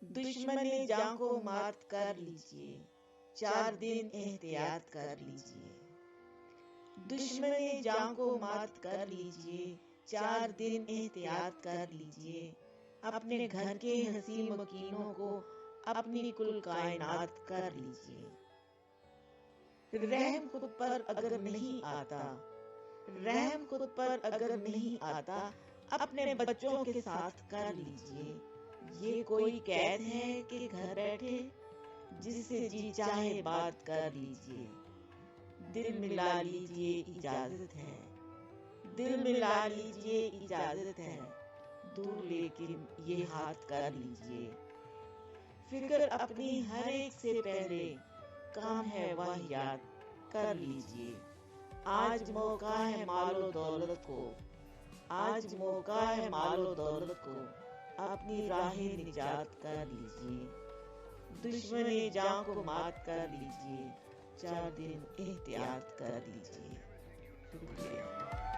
दुश्मन जान को मात कर लीजिए, 4 दिन एहतियात कर लीजिए। दुश्मन जान को मात कर लीजिए, 4 दिन एहतियात कर लीजिए। अपने घर के हंसी मकीनों को अपनी कुल कायनात कर लीजिए। रहम खुद पर अगर नहीं आता, रहम खुद पर अगर नहीं आता, अपने बच्चों के साथ कर लीजिए। ये कोई कैद है कि घर बैठे जिससे जी चाहे बात कर लीजिए। दिल मिला लीजिए इजाजत है, दिल मिला लीजिए इजाजत है, दूर लेकिन ये हाथ कर लीजिए। फिक्र अपनी हर एक से पहले काम है वाहियात कर लीजिए। आज मौका है मालो दौलत को, आज मौका है मालो दौलत को, अपनी राहें निजात कर लीजिए। दुश्मन जान को मात कर लीजिए, 4 दिन एहतियात कर लीजिए। शुक्रिया।